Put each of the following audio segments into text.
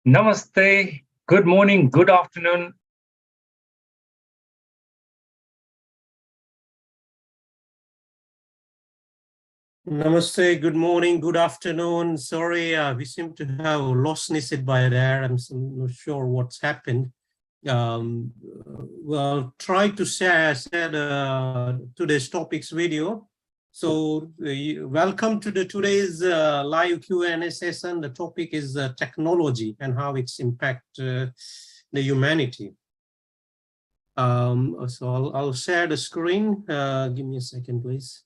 Namaste, good morning, good afternoon. Namaste, good morning, good afternoon. Sorry, we seem to have lost Nisit by there. I'm not sure what's happened. We'll try to share today's topics video. So welcome to today's live Q&A session. The topic is technology and how it's impact the humanity. So I'll share the screen. Give me a second, please.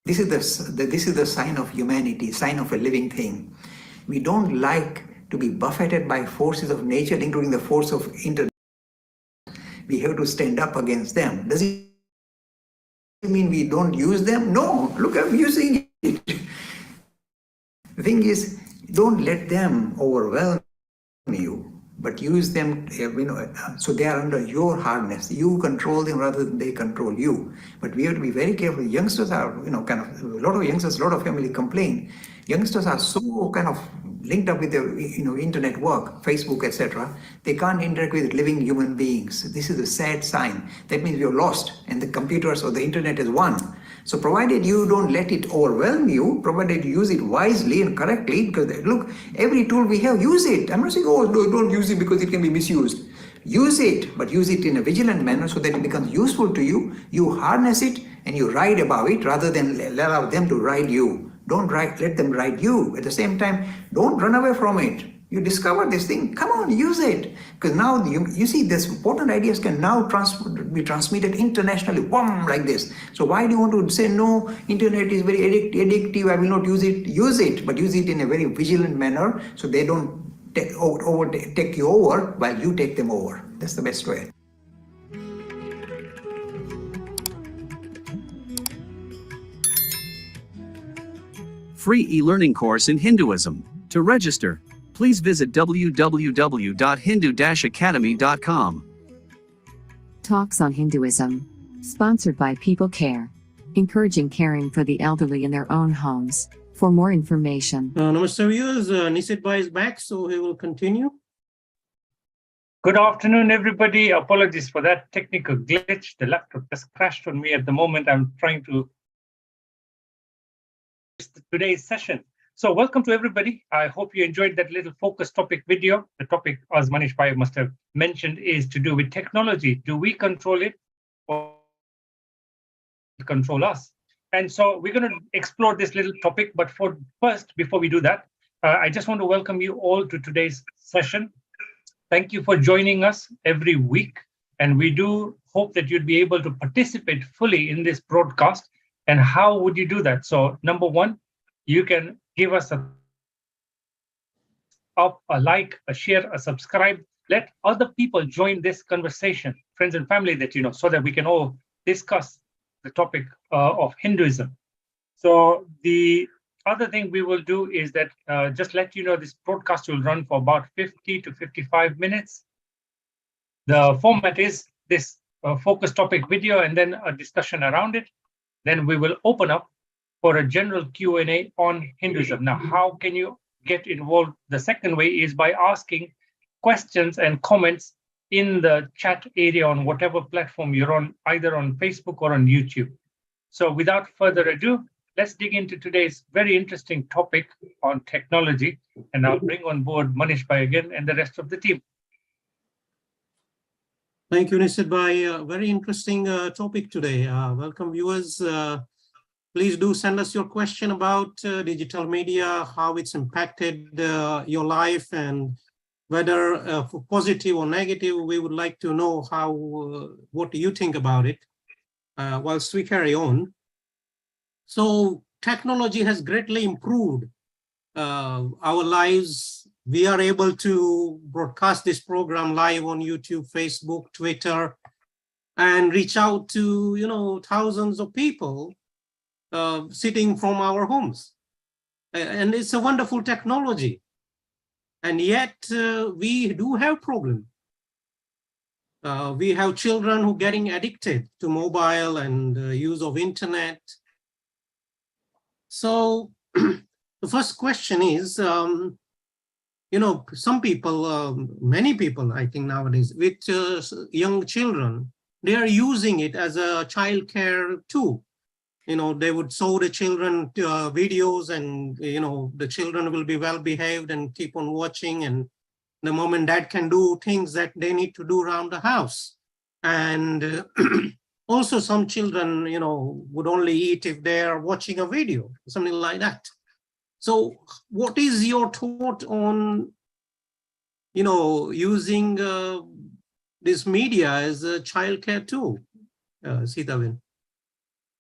This is the sign of humanity, sign of a living thing. We don't like to be buffeted by forces of nature, including the force of internet. We have to stand up against them. Does it mean we don't use them? No, look, I'm using it. The thing is, don't let them overwhelm you, but use them, so they are under your harness. You control them rather than they control you. But we have to be very careful. Youngsters are, a lot of youngsters, a lot of family complain. Youngsters are so kind of linked up with the, internet work, Facebook, etc. They can't interact with living human beings. This is a sad sign. That means you're lost, and the computers or the internet is won. So provided you don't let it overwhelm you, provided you use it wisely and correctly, because look, every tool we have, use it. I'm not saying, oh, no, don't use it because it can be misused. Use it, but use it in a vigilant manner so that it becomes useful to you. You harness it and you ride above it rather than allow them to ride you. Don't let them ride you. At the same time, don't run away from it. You discover this thing, come on, use it. Because now you see this important ideas can now be transmitted internationally, boom, like this. So why do you want to say, no, internet is very addictive, I will not use it? Use it, but use it in a very vigilant manner so they don't take you over while you take them over. That's the best way. Free e-learning course in Hinduism. To register, please visit www.hindu-academy.com. Talks on Hinduism. Sponsored by People Care. Encouraging caring for the elderly in their own homes. For more information. Namaste viewers, Nisit Bhai is back, so he will continue. Good afternoon, everybody. Apologies for that technical glitch. The laptop just crashed on me at the moment. I'm trying to today's session. So welcome to everybody. I hope you enjoyed that little focus topic video. The topic, as Manish Bhai must have mentioned, is to do with technology. Do we control it or control us? And so we're going to explore this little topic. But first, before we do that, I just want to welcome you all to today's session. Thank you for joining us every week. And we do hope that you'd be able to participate fully in this broadcast. And how would you do that? So number one, you can give us a like, a share, a subscribe. Let other people join this conversation, friends and family that you know, so that we can all discuss the topic of Hinduism. So the other thing we will do is that just let you know this broadcast will run for about 50 to 55 minutes. The format is this focus topic video and then a discussion around it. Then we will open up for a general Q&A on Hinduism. Now, how can you get involved? The second way is by asking questions and comments in the chat area on whatever platform you're on, either on Facebook or on YouTube. So without further ado, let's dig into today's very interesting topic on technology. And I'll bring on board Manish Bhai again and the rest of the team. Thank you, Nisit Bhai. Very interesting topic today. Welcome, viewers. Please do send us your question about digital media, how it's impacted your life, and whether for positive or negative. We would like to know how, what do you think about it whilst we carry on. So technology has greatly improved our lives. We are able to broadcast this program live on YouTube, Facebook, Twitter, and reach out to, you know, thousands of people sitting from our homes. And it's a wonderful technology. And yet we do have problems. We have children who are getting addicted to mobile and use of internet. So the first question is, you know, some people, many people, I think nowadays, with young children, they are using it as a childcare tool. You know, they would show the children videos, and, you know, the children will be well behaved and keep on watching, and the mom and dad can do things that they need to do around the house. And also some children, you know, would only eat if they're watching a video, something like that. So what is your thought on, you know, using this media as a childcare tool, Sitawin?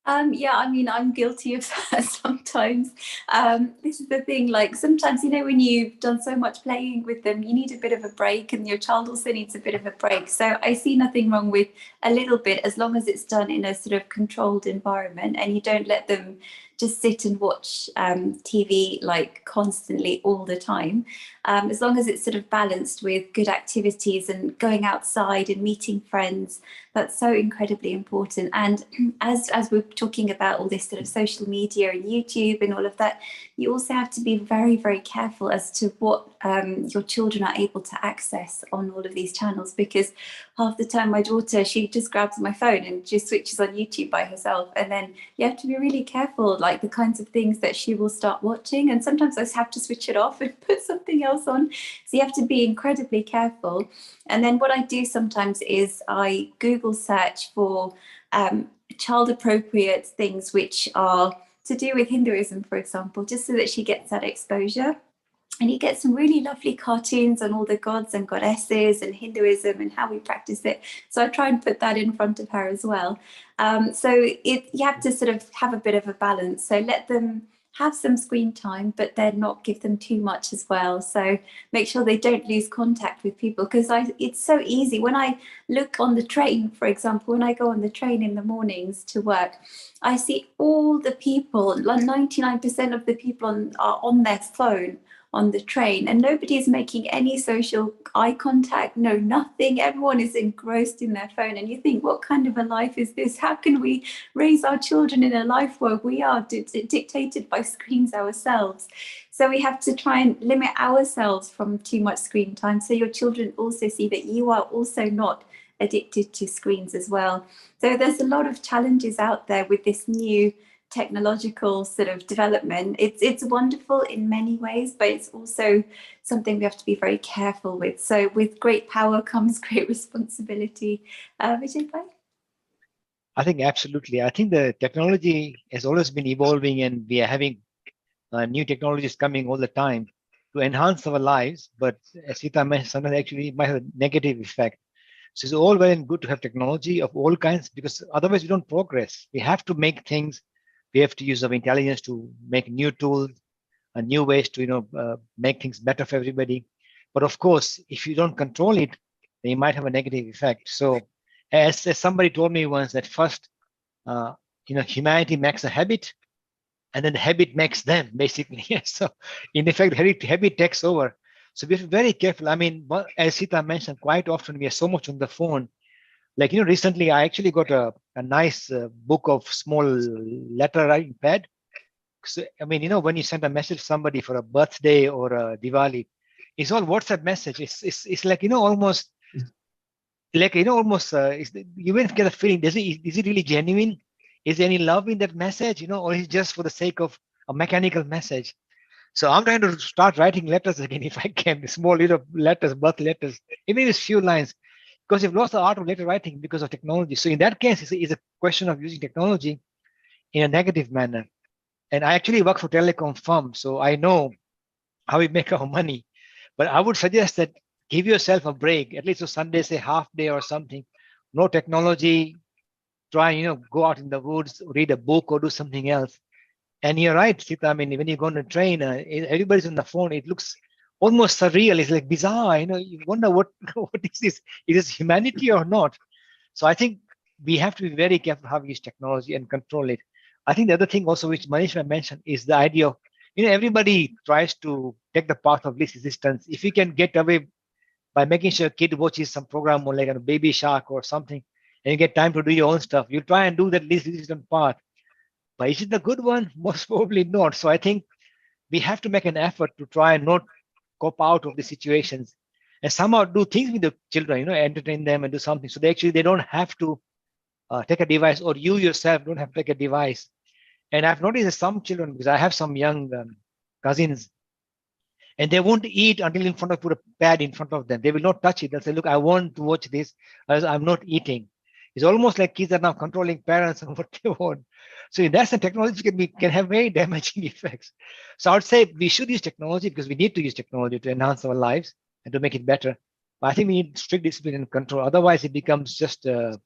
Yeah, I mean, I'm guilty of that sometimes. This is the thing, like sometimes, you know, when you've done so much playing with them, you need a bit of a break, and your child also needs a bit of a break. So I see nothing wrong with a little bit, as long as it's done in a sort of controlled environment and you don't let them just sit and watch TV like constantly all the time. As long as it's sort of balanced with good activities and going outside and meeting friends, that's so incredibly important. And as we're talking about all this sort of social media and YouTube and all of that, you also have to be very, very careful as to what your children are able to access on all of these channels, because half the time my daughter, she just grabs my phone and just switches on YouTube by herself, and then you have to be really careful, like the kinds of things that she will start watching, and sometimes I have to switch it off and put something else on. So you have to be incredibly careful. And then what I do sometimes is I Google search for child appropriate things which are to do with Hinduism, for example, just so that she gets that exposure. And you get some really lovely cartoons on all the gods and goddesses and Hinduism and how we practice it. So I try and put that in front of her as well. So you have to sort of have a bit of a balance. So let them have some screen time, but then not give them too much as well. So make sure they don't lose contact with people, because it's so easy. When I look on the train, for example, when I go on the train in the mornings to work, I see all the people, like 99% of the people are on their phone on the train, and nobody is making any social eye contact, no nothing. Everyone is engrossed in their phone, and you think, what kind of a life is this? How can we raise our children in a life where we are dictated by screens ourselves? So we have to try and limit ourselves from too much screen time, so your children also see that you are also not addicted to screens as well. So there's a lot of challenges out there with this new technological sort of development. It's wonderful in many ways, but it's also something we have to be very careful with. So with great power comes great responsibility. Vijay Bhai? I think absolutely. I think the technology has always been evolving, and we are having new technologies coming all the time to enhance our lives. But as Sita mentioned, sometimes actually it might have a negative effect. So it's all well and good to have technology of all kinds, because otherwise we don't progress. We have to make things. We have to use our intelligence to make new tools and new ways to, make things better for everybody. But of course, if you don't control it, then you might have a negative effect. So as somebody told me once, that first, humanity makes a habit, and then the habit makes them, basically. So in effect, habit takes over. So we have to be very careful. I mean, as Sita mentioned, quite often we are so much on the phone. Like, recently I actually got a nice book of small letter writing pad. So, I mean, when you send a message to somebody for a birthday or a Diwali, it's all WhatsApp message. It's like, almost like, you even get a feeling, is it really genuine? Is there any love in that message, or is it just for the sake of a mechanical message? So I'm trying to start writing letters again if I can, small little letters, birth letters, even if it's few lines, because you've lost the art of letter writing because of technology. So in that case, it's a question of using technology in a negative manner. And I actually work for telecom firm, so I know how we make our money. But I would suggest that give yourself a break, at least on Sunday, say half day or something. No technology. Try, go out in the woods, read a book, or do something else. And you're right, Sita. I mean, when you go on a train, everybody's on the phone. It looks almost surreal. It's like bizarre. You wonder what is this? Is this humanity or not? So I think we have to be very careful how we use technology and control it. I think the other thing also, which Manish mentioned, is the idea of, everybody tries to take the path of least resistance. If you can get away by making sure a kid watches some program or like a Baby Shark or something, and you get time to do your own stuff, you try and do that least resistant path. But is it the good one? Most probably not. So I think we have to make an effort to try and not cop out of the situations and somehow do things with the children, entertain them and do something. So they don't have to take a device, or you yourself don't have to take a device. And I've noticed that some children, because I have some young cousins, and they won't eat until in front of, put a pad in front of them. They will not touch it. They'll say, look, I want to watch this, as I'm not eating. It's almost like kids are now controlling parents and what they want. So that's the technology can have very damaging effects. So I would say we should use technology because we need to use technology to enhance our lives and to make it better. But I think we need strict discipline and control. Otherwise, it becomes just a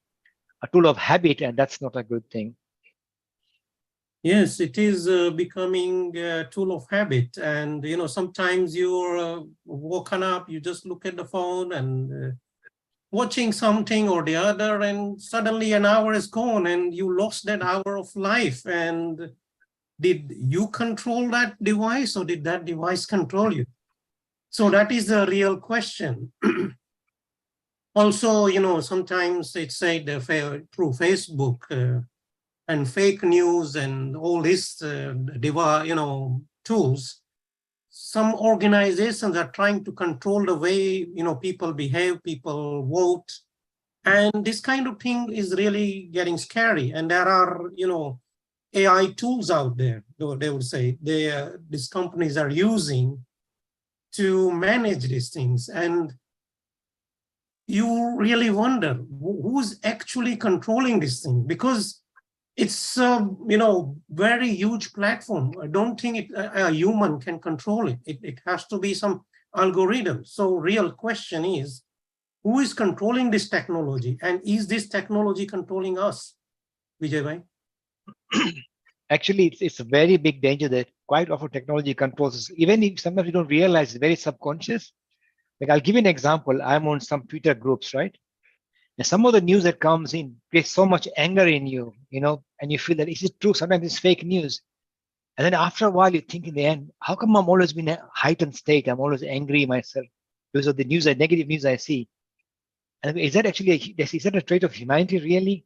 tool of habit, and that's not a good thing. Yes, it is becoming a tool of habit. And, sometimes you're woken up, you just look at the phone and watching something or the other, and suddenly an hour is gone and you lost that hour of life. And did you control that device, or did that device control you? So that is the real question. Also, sometimes it's said through Facebook and fake news and all these tools, some organizations are trying to control the way people behave, people vote, and this kind of thing is really getting scary. And there are AI tools out there, they would say, these companies are using to manage these things. And you really wonder who's actually controlling this thing, because it's a very huge platform. I don't think a human can control it. It has to be some algorithm. So real question is, who is controlling this technology, and is this technology controlling us? Vijay bhai? Actually, it's a very big danger that quite often technology controls us. Even if sometimes we don't realize, it's very subconscious. Like I'll give you an example. I'm on some Twitter groups, right? And some of the news that comes in creates so much anger in you, and you feel that is it true? Sometimes it's fake news. And then after a while, you think in the end, how come I'm always in a heightened state? I'm always angry myself because of the news, the negative news I see. And is that actually, is that a trait of humanity really?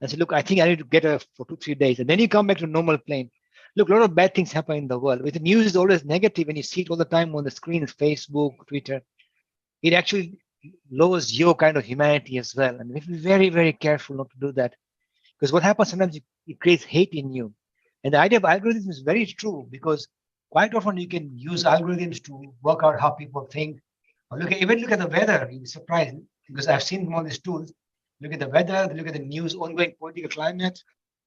And say, look, I think I need to get her for 2-3 days. And then you come back to normal plane. Look, a lot of bad things happen in the world. With the news is always negative, and you see it all the time on the screen, Facebook, Twitter. It actually lowers your kind of humanity as well. And we have to be very, very careful not to do that. Because what happens sometimes, it creates hate in you. And the idea of algorithms is very true, because quite often you can use algorithms to work out how people think. Or even look at the weather. You'll be surprised, because I've seen all these tools. Look at the weather, look at the news, ongoing political climate,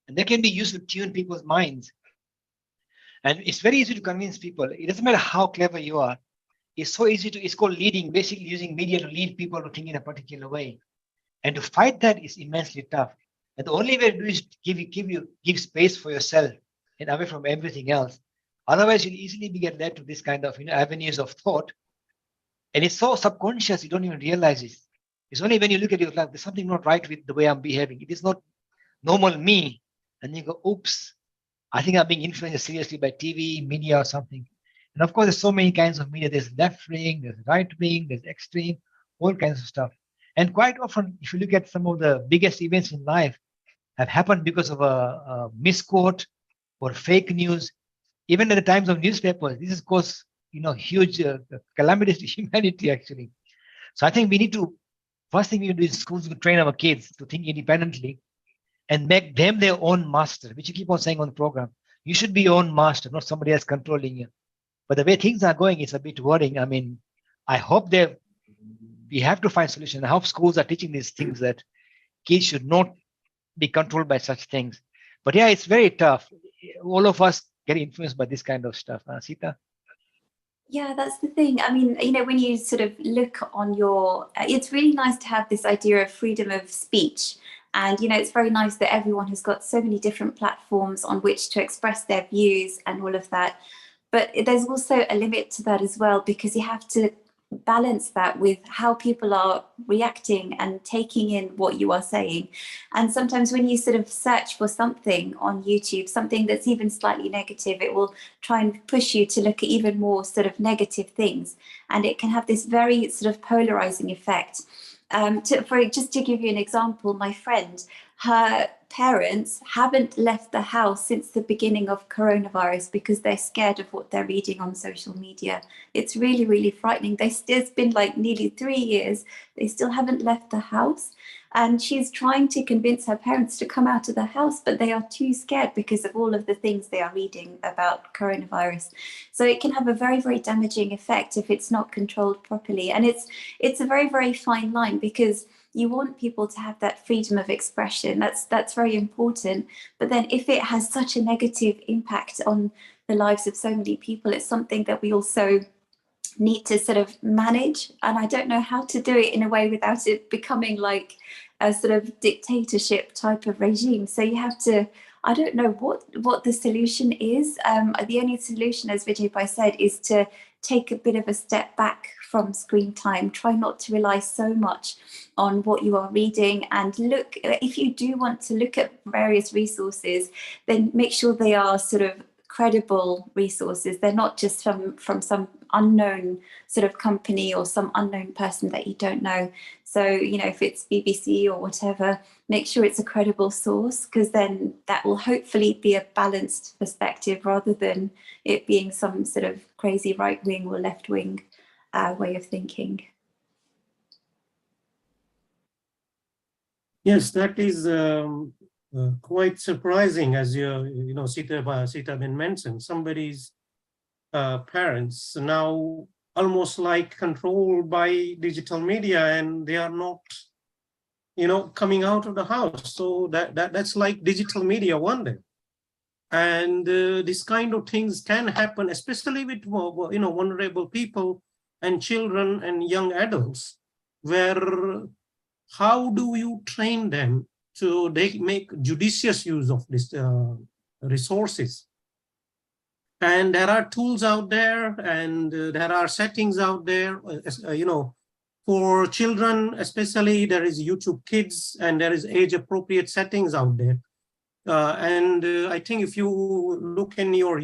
and they can be used to tune people's minds. And it's very easy to convince people. It doesn't matter how clever you are. It's so easy it's called leading, basically using media to lead people to think in a particular way. And to fight that is immensely tough. And the only way to do is to give space for yourself and away from everything else. Otherwise, you'll easily get led to this kind of avenues of thought. And it's so subconscious, you don't even realize it. It's only when you look at your life, there's something not right with the way I'm behaving. It is not normal me. And you go, oops, I think I'm being influenced seriously by TV, media, or something. And of course, there's so many kinds of media. There's left wing, there's right wing, there's extreme, all kinds of stuff. And quite often, if you look at some of the biggest events in life, have happened because of a misquote or fake news. Even at the times of newspapers, this has caused huge calamities to humanity, actually. So I think we need to, first thing we need to do is schools to train our kids to think independently. and make them their own master, which you keep on saying on the program. You should be your own master, not somebody else controlling you. But the way things are going, it's a bit worrying. I mean, I hope we have to find solutions. I hope schools are teaching these things that kids should not be controlled by such things. But yeah, it's very tough. All of us get influenced by this kind of stuff. Sita? Yeah, that's the thing. I mean, when you sort of look on it's really nice to have this idea of freedom of speech. And, it's very nice that everyone has got so many different platforms on which to express their views and all of that. But there's also a limit to that as well, because you have to balance that with how people are reacting and taking in what you are saying. And sometimes when you sort of search for something on YouTube, something that's even slightly negative, it will try and push you to look at even more sort of negative things. And it can have this very sort of polarizing effect. Just to give you an example, my friend, her parents haven't left the house since the beginning of coronavirus because they're scared of what they're reading on social media. It's really, really frightening. It's been like nearly 3 years. They still haven't left the house. And she's trying to convince her parents to come out of the house, but they are too scared because of all of the things they are reading about coronavirus. So it can have a very, very damaging effect if it's not controlled properly. And it's a very, very fine line, because you want people to have that freedom of expression. That's very important. But then if it has such a negative impact on the lives of so many people, it's something that we also need to sort of manage. And I don't know how to do it in a way without it becoming like a sort of dictatorship type of regime. So you have to, I don't know what the solution is. The only solution, as Vijay Bhai said, is to take a bit of a step back from screen time. Try not to rely so much on what you are reading, and look, if you do want to look at various resources, then make sure they are sort of credible resources. They're not just from some unknown sort of company or some unknown person that you don't know. So, if it's BBC or whatever, make sure it's a credible source, because then that will hopefully be a balanced perspective rather than it being some sort of crazy right-wing or left-wing way of thinking. Yes, that is quite surprising, as Sita been mentioned. Somebody's parents now almost like controlled by digital media, and they are not, coming out of the house. So that's like digital media one day. And this kind of things can happen, especially with vulnerable people and children and young adults, where how do you train them so they make judicious use of these resources? And there are tools out there, and there are settings out there, for children especially. There is YouTube Kids, and there is age-appropriate settings out there. And I think if you look in your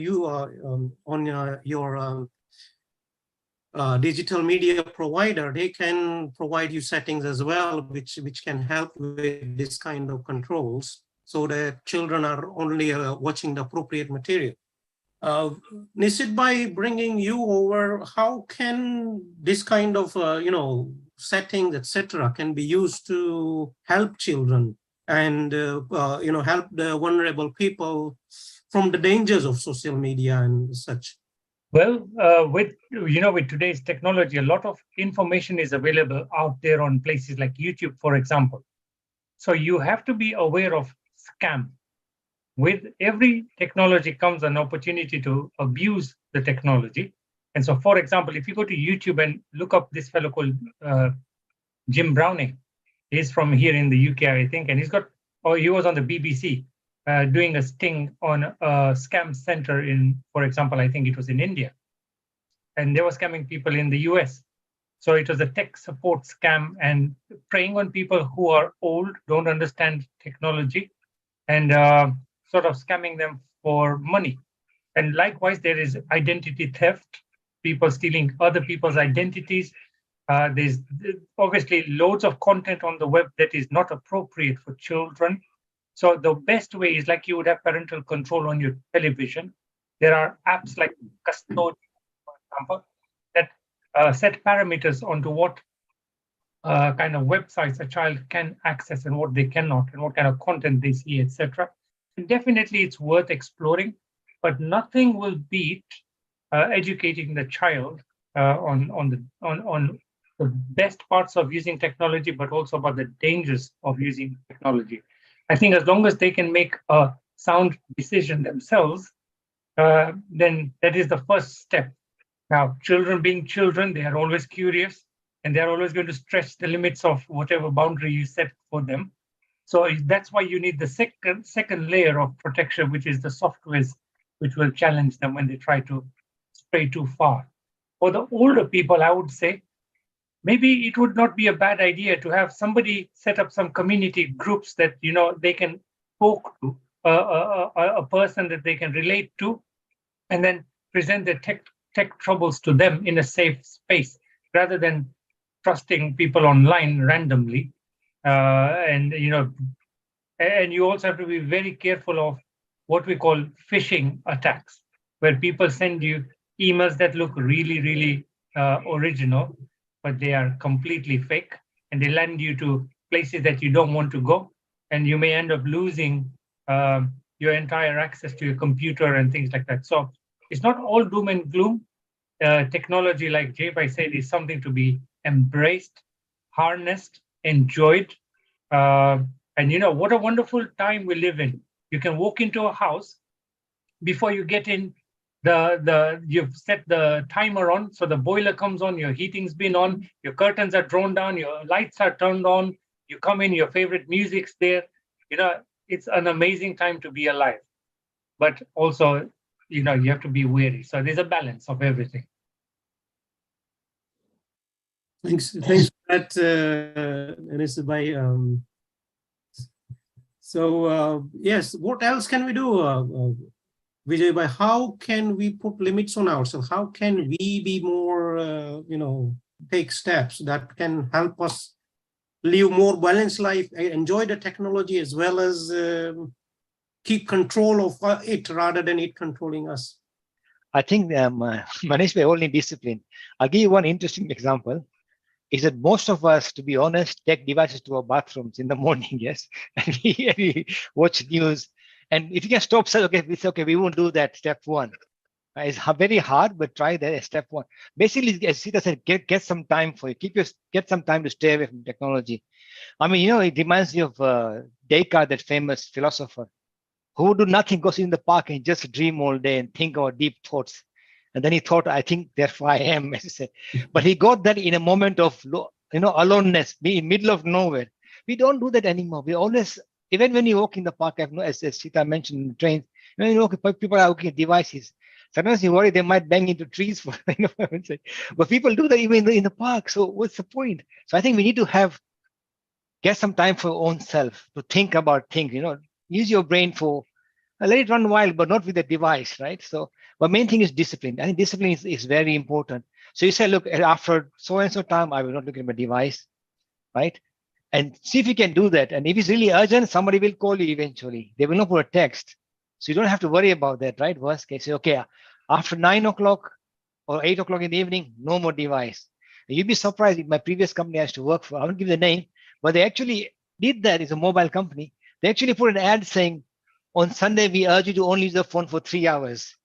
digital media provider, they can provide you settings as well, which can help with this kind of controls, so that children are only watching the appropriate material. Nisit, by bringing you over, how can this kind of settings, etc., can be used to help children and help the vulnerable people from the dangers of social media and such? Well, with today's technology, a lot of information is available out there on places like YouTube, for example. So you have to be aware of scam. With every technology comes an opportunity to abuse the technology. And so, for example, if you go to YouTube and look up this fellow called Jim Browning, he's from here in the UK, I think, and he was on the BBC doing a sting on a scam center in, for example, I think it was in India. And they were scamming people in the US. So it was a tech support scam and preying on people who are old, don't understand technology, and sort of scamming them for money. And likewise, there is identity theft, people stealing other people's identities. There's obviously loads of content on the web that is not appropriate for children. So the best way is like you would have parental control on your television. There are apps like Custodian, for example, that set parameters onto what kind of websites a child can access and what they cannot, and what kind of content they see, etc. And definitely it's worth exploring, but nothing will beat educating the child on the best parts of using technology, but also about the dangers of using technology. I think as long as they can make a sound decision themselves, then that is the first step. Now, children being children, they are always curious, and they're always going to stretch the limits of whatever boundary you set for them. So that's why you need the second layer of protection, which is the softwares, which will challenge them when they try to stray too far. For the older people, I would say, maybe it would not be a bad idea to have somebody set up some community groups that they can talk to, a person that they can relate to, and then present their tech troubles to them in a safe space, rather than trusting people online randomly. And you also have to be very careful of what we call phishing attacks, where people send you emails that look really, really original, but they are completely fake, and they land you to places that you don't want to go, and you may end up losing your entire access to your computer and things like that. So it's not all doom and gloom. Technology, like Jay said, is something to be embraced, harnessed, enjoyed. And what a wonderful time we live in. You can walk into a house, before you get in, you've set the timer on, so the boiler comes on, your heating's been on, your curtains are drawn down, your lights are turned on, you come in, your favorite music's there. It's an amazing time to be alive. But also, you have to be wary. So there's a balance of everything. Thanks for that, Anis Bhai. Yes, what else can we do, Vijay Bhai? How can we put limits on ourselves? How can we be more, take steps that can help us live more balanced life, enjoy the technology, as well as keep control of it rather than it controlling us? I think Manish Bhai, only discipline. I'll give you one interesting example. Is that most of us, to be honest, take devices to our bathrooms in the morning, yes, and we watch news. And if you can stop, say, okay, it's okay, we won't do that. Step one. It's very hard, but try that as step one. Basically, as Sita said, get some time for you. Get some time to stay away from technology. I mean, it reminds me of Descartes, that famous philosopher, who would do nothing, goes in the park and just dream all day and think about deep thoughts. And then he thought, I think, therefore I am, as he said. But he got that in a moment of, aloneness, be in middle of nowhere. We don't do that anymore. We always, even when you walk in the park, as Sita mentioned in the trains, people are looking at devices. Sometimes you worry they might bang into trees. But people do that even in the park. So what's the point? So I think we need to get some time for your own self to think about things. Use your brain for, let it run wild, but not with a device, right? So, but main thing is discipline. I think discipline is very important. So you say, look, after so and so time, I will not look at my device, right? And see if you can do that. And if it's really urgent, somebody will call you eventually. They will not put a text. So you don't have to worry about that, right? Worst case, okay, after 9 o'clock or 8 o'clock in the evening, no more device. And you'd be surprised. In my previous company I used to work for, I won't give the name, but they actually did that. It's a mobile company. They actually put an ad saying, on Sunday, we urge you to only use the phone for 3 hours.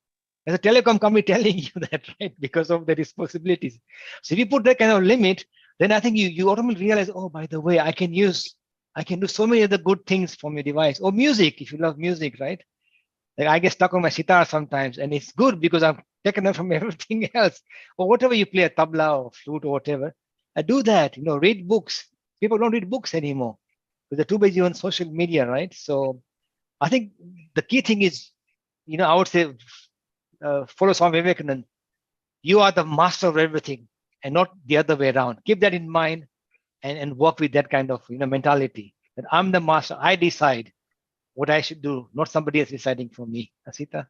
As a telecom company telling you that, right? Because of the responsibilities. So if you put that kind of limit, then I think you automatically realize, oh, by the way, I can do so many other good things from your device. Or music, if you love music, right? Like I get stuck on my sitar sometimes, and it's good because I'm taken up from everything else. Or whatever you play, a tabla or flute or whatever. I do that, read books. People don't read books anymore. Because they're too busy on social media, right? So I think the key thing is, I would say, follow Swami Vivekananda. You are the master of everything and not the other way around. Keep that in mind and work with that kind of mentality. That I'm the master. I decide what I should do, not somebody else deciding for me. Asita?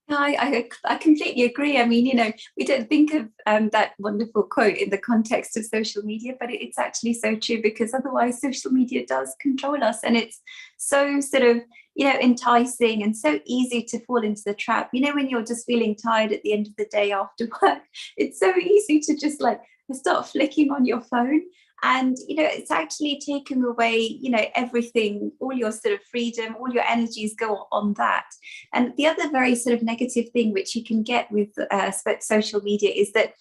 No, I completely agree. I mean, we don't think of that wonderful quote in the context of social media, but it's actually so true, because otherwise social media does control us, and it's so sort of, enticing and so easy to fall into the trap. When you're just feeling tired at the end of the day after work, it's so easy to just start flicking on your phone. And, it's actually taken away, everything, all your sort of freedom, all your energies go on that. And the other very sort of negative thing which you can get with social media is that,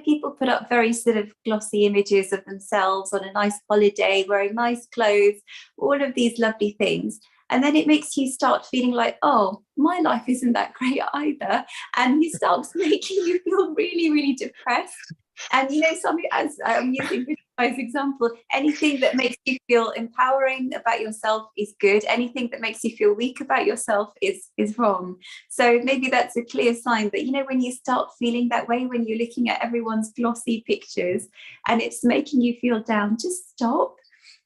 people put up very sort of glossy images of themselves on a nice holiday, wearing nice clothes, all of these lovely things. And then it makes you start feeling like, oh, my life isn't that great either. And it starts making you feel really, really depressed. And, something, as I'm using this as example, anything that makes you feel empowering about yourself is good. Anything that makes you feel weak about yourself is wrong. So maybe that's a clear sign that, when you start feeling that way, when you're looking at everyone's glossy pictures and it's making you feel down, just stop.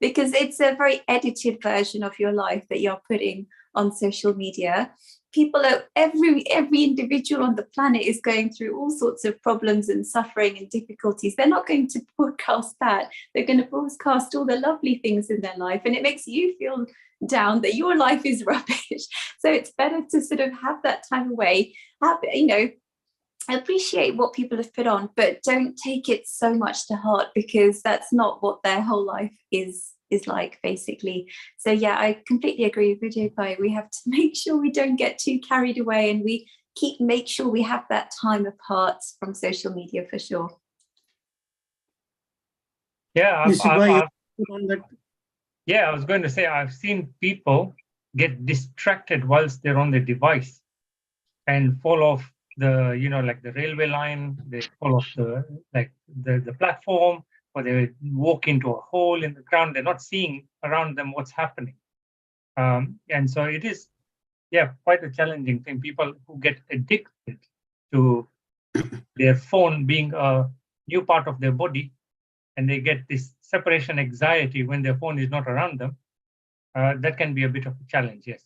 Because it's a very edited version of your life that you're putting on social media. People are, every individual on the planet is going through all sorts of problems and suffering and difficulties. They're not going to broadcast that. They're going to broadcast all the lovely things in their life. And it makes you feel down that your life is rubbish. So it's better to sort of have that time away, appreciate what people have put on, but don't take it so much to heart, because that's not what their whole life is like, basically. So yeah, I completely agree with Vijay Bhai. We have to make sure we don't get too carried away, and we make sure we have that time apart from social media for sure. Yeah, I was going to say, I've seen people get distracted whilst they're on the device and fall off the, like the railway line, they fall off the platform, or they walk into a hole in the ground. They're not seeing around them what's happening. And so it is, quite a challenging thing. People who get addicted to their phone being a new part of their body, and they get this separation anxiety when their phone is not around them, that can be a bit of a challenge, yes.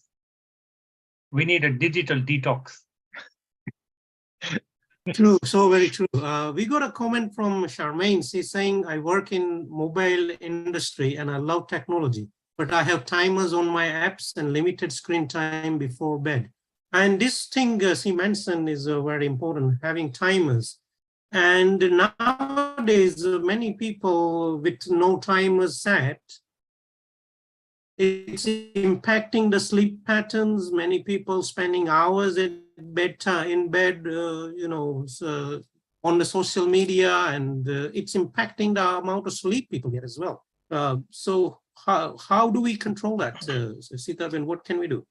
We need a digital detox. True, so very true. We got a comment from Charmaine. She's saying, I work in mobile industry and I love technology, but I have timers on my apps and limited screen time before bed. And this thing she mentioned is very important, having timers. And nowadays, many people with no timers set, it's impacting the sleep patterns. Many people spending hours in bed, on the social media, and it's impacting the amount of sleep people get as well. So how do we control that, Sita, what can we do?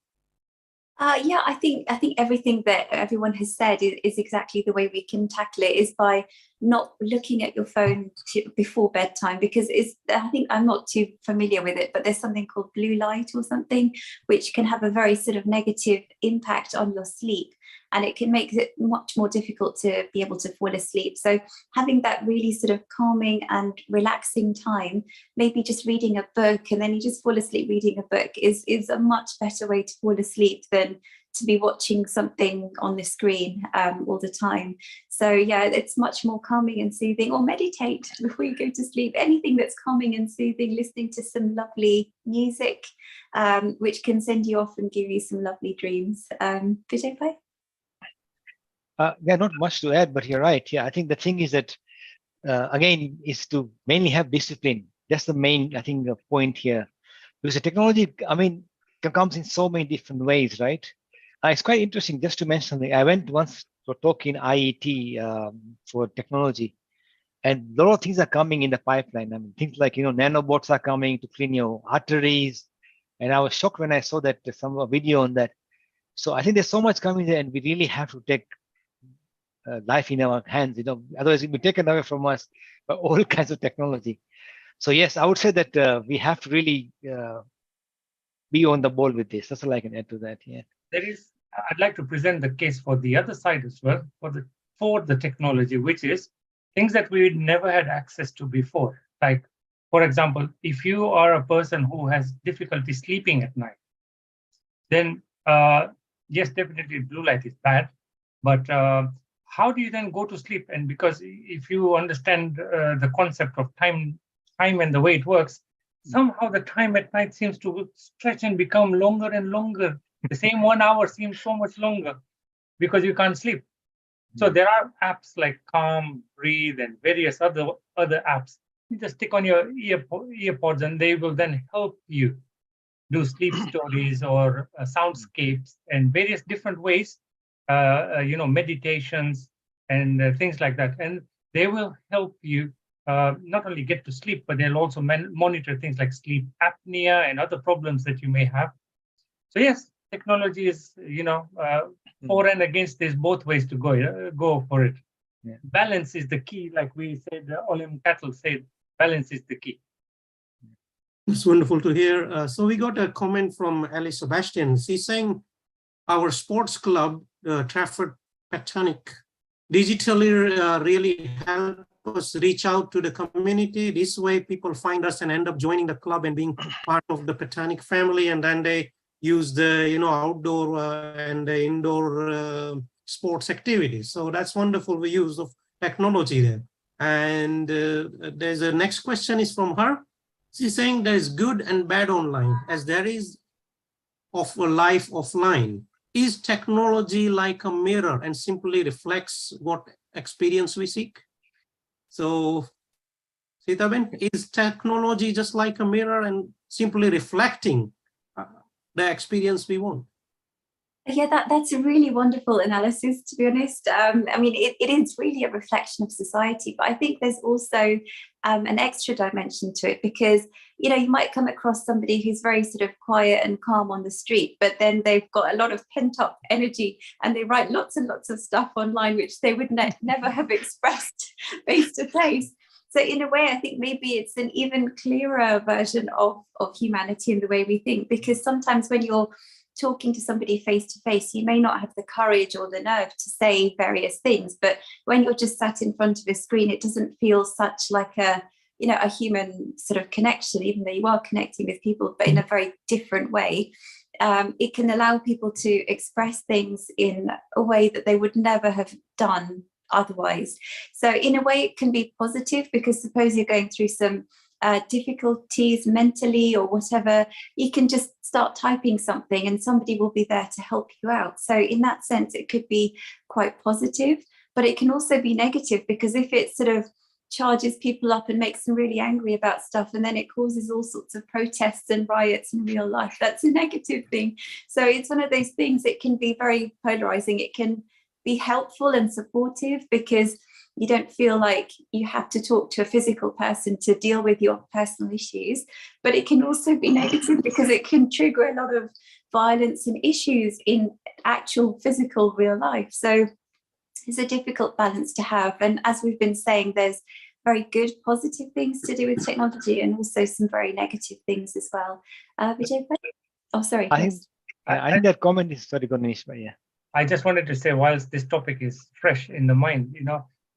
I think everything that everyone has said is exactly the way we can tackle it, is by not looking at your phone before bedtime, because I think I'm not too familiar with it, but there's something called blue light or something, which can have a very sort of negative impact on your sleep. And it can make it much more difficult to be able to fall asleep. So having that really sort of calming and relaxing time, maybe just reading a book, and then you just fall asleep reading a book, is a much better way to fall asleep than to be watching something on the screen all the time. So yeah, it's much more calming and soothing. Or meditate before you go to sleep. Anything that's calming and soothing, listening to some lovely music, which can send you off and give you some lovely dreams. Vijay Bhai? Not much to add, but you're right. Yeah, I think the thing is that, again, is to mainly have discipline. That's the main, I think, point here. Because the technology, comes in so many different ways, right? It's quite interesting, just to mention something. I went once to a talk in IET for technology, and a lot of things are coming in the pipeline. Things like, nanobots are coming to clean your arteries. And I was shocked when I saw that some video on that. So I think there's so much coming there, and we really have to take life in our hands, otherwise it'll be taken away from us by all kinds of technology. So yes, I would say that we have to really be on the ball with this. That's all I can add to that. Yeah. I'd like to present the case for the other side as well, for the technology, which is things that we never had access to before. Like, for example, if you are a person who has difficulty sleeping at night, then yes, definitely blue light is bad, but how do you then go to sleep? And because if you understand the concept of time and the way it works, somehow the time at night seems to stretch and become longer and longer. The same 1 hour seems so much longer because you can't sleep. So there are apps like Calm, Breathe, and various other apps You just stick on your earpods, and they will then help you do sleep stories or soundscapes and various different ways, meditations and things like that. And they will help you not only get to sleep, but they'll also monitor things like sleep apnea and other problems that you may have. So yes, technology is, for and against. There's both ways to go for it. Yeah. Balance is the key, like we said. Olim Cattle said, balance is the key. It's wonderful to hear. So we got a comment from Alice Sebastian. She's saying our sports club, Trafford Petanic, digitally really help us reach out to the community. This way people find us and end up joining the club and being part of the Petanic family, and then they use the outdoor and the indoor sports activities. So that's wonderful use of technology there. And there's a next question is from her. She's saying there is good and bad online as there is of a life offline. Is technology like a mirror and simply reflects what experience we seek? So, Sitaben, is technology just like a mirror and simply reflecting the experience we want? Yeah, that's a really wonderful analysis, to be honest. I mean, it is really a reflection of society, but I think there's also an extra dimension to it, because, you might come across somebody who's very sort of quiet and calm on the street, but then they've got a lot of pent up energy and they write lots and lots of stuff online, which they would never have expressed face to face. So in a way, I think maybe it's an even clearer version of humanity in the way we think, because sometimes when you're talking to somebody face to face, you may not have the courage or the nerve to say various things, but when you're just sat in front of a screen, it doesn't feel such like a human sort of connection, even though you are connecting with people, but in a very different way. It can allow people to express things in a way that they would never have done otherwise. So in a way, it can be positive, because suppose you're going through some difficulties mentally or whatever, you can just start typing something and somebody will be there to help you out. So in that sense, it could be quite positive, but it can also be negative, because if it sort of charges people up and makes them really angry about stuff, and then it causes all sorts of protests and riots in real life, that's a negative thing. So it's one of those things that can be very polarizing. It can be helpful and supportive, because you don't feel like you have to talk to a physical person to deal with your personal issues, but it can also be negative because it can trigger a lot of violence and issues in actual physical real life. So it's a difficult balance to have. And as we've been saying, there's very good positive things to do with technology and also some very negative things as well. Vijay? Oh, sorry. I think that comment is very good, Nishma. Yeah. I just wanted to say, whilst this topic is fresh in the mind,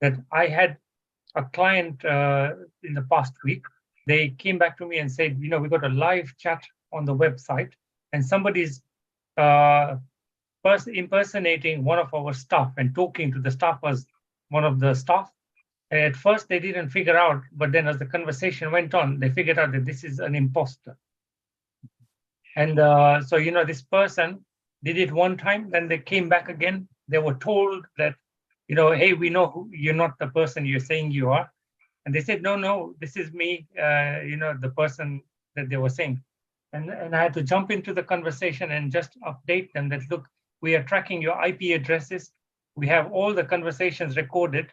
that I had a client in the past week. They came back to me and said, we got a live chat on the website, and somebody's impersonating one of our staff and talking to the staff as one of the staff. And at first they didn't figure out, but then as the conversation went on, they figured out that this is an imposter. And so, this person did it one time, then they came back again. They were told that, hey, we know you're not the person you're saying you are. And they said, no, this is me, the person that they were saying. And I had to jump into the conversation and just update them that, look, we are tracking your IP addresses. We have all the conversations recorded.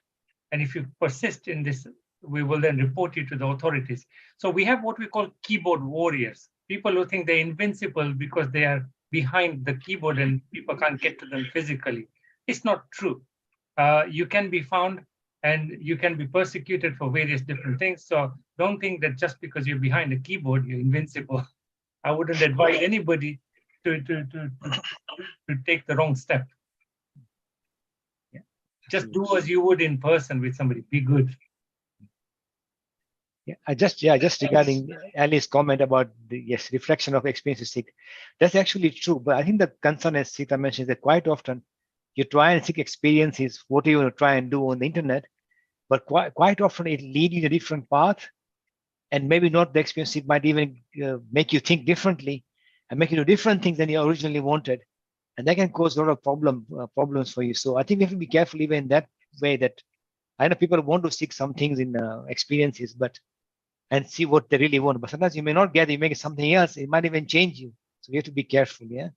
And if you persist in this, we will then report you to the authorities. So we have what we call keyboard warriors, people who think they're invincible because they are behind the keyboard and people can't get to them physically. It's not true. You can be found and you can be persecuted for various different things. So don't think that just because you're behind a keyboard, you're invincible. I wouldn't advise anybody to take the wrong step. Yeah. Just do as you would in person with somebody. Be good. Yeah, just regarding Ali's comment about the reflection of experiences, that's actually true. But I think the concern, as Sita mentioned, is that quite often you try and seek experiences, what you try and do on the internet, but quite often it leads you in a different path, and maybe not the experience. It might even make you think differently and make you do different things than you originally wanted, and that can cause a lot of problems for you. So I think we have to be careful even in that way. That I know people want to seek some things in experiences, but and see what they really want. But sometimes you may not get it, you make it something else. It might even change you. So we have to be careful. Yeah.